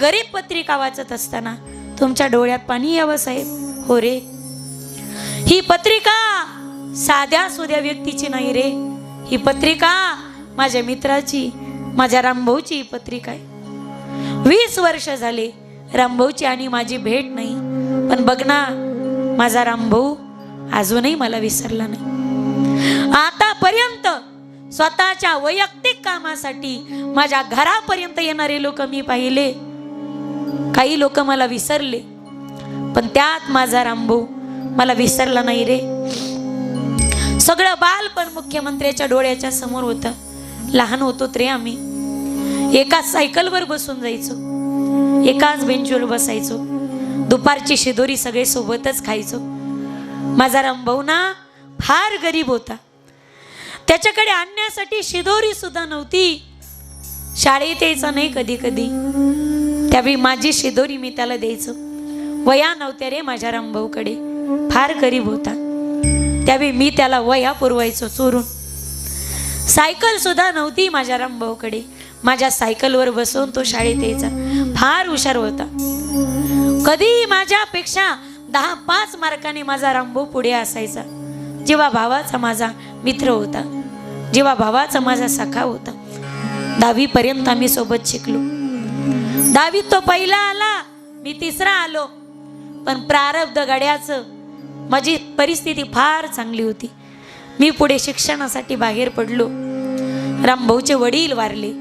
गरीब पत्रिका वाचत असताना तुमच्या डोळ्यात पाणी यावं साहेब? हो रे, ही पत्रिका साध्या सुध्या व्यक्तीची नाही रे, ही पत्रिका माझ्या मित्राची, माझ्या रामभाऊची ही पत्रिका आहे. 20 वर्ष झाले रामभाऊची आणि माझी भेट नाही, पण बघ ना माझा रामभाऊ अजूनही मला विसरला नाही. आतापर्यंत स्वतःच्या वैयक्तिक कामासाठी माझ्या घरापर्यंत येणारे लोक मी पाहिले. काही लोक मला विसरले, पण त्यात माझा रामभाऊ मला विसरला नाही रे. सगळं बालपण मुख्यमंत्र्याच्या डोळ्याच्या समोर होतं. लहान होतो रे आम्ही, एकाच सायकलवर बसून जायचो, एकाच बेंचवर बसायचो, दुपारची शिदोरी सगळे सोबतच खायचो. माझा रामभाऊ ना फार गरीब होता, त्याच्याकडे आणण्यासाठी शिदोरी सुद्धा नव्हती. शाळेत यायचा नाही कधी कधी, त्यावेळी माझी शिदोरी मी त्याला द्यायचो. वया नव्हत्या रे माझ्या रामभाऊकडे, फार गरीब होता. त्यावेळी मी त्याला वया पुरवायचो चोरून. सायकल सुद्धा नव्हती माझ्या रामभाऊकडे, माझ्या सायकलवर बसवून तो शाळेत यायचा. फार हुशार होता. कधी माझ्यापेक्षा 10-5 मार्काने माझा रामभाऊ पुढे असायचा. जेव्हा भावाचा माझा मित्र होता, जेव्हा भावाचा माझा सखा होता. 10वी पर्यंत आम्ही सोबत शिकलो. 10वीत तो पहिला आला, मी तिसरा आलो. पण प्रारब्ध गड्याचं, माझी परिस्थिती फार चांगली होती. मी पुढे शिक्षणासाठी बाहेर पडलो. रामभाऊचे वडील वारले,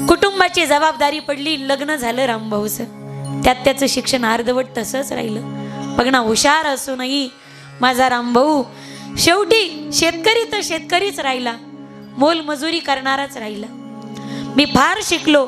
कुटुंबाची जबाबदारी पडली, लग्न झालं रामभाऊचं. त्यात त्याचं शिक्षण अर्धवट तसंच राहिलं. बघ ना, हुशार असूनही माझा रामभाऊ शेवटी शेतकरी तर शेतकरीच राहिला, मोलमजुरी करणाराच राहिला. मी फार शिकलो,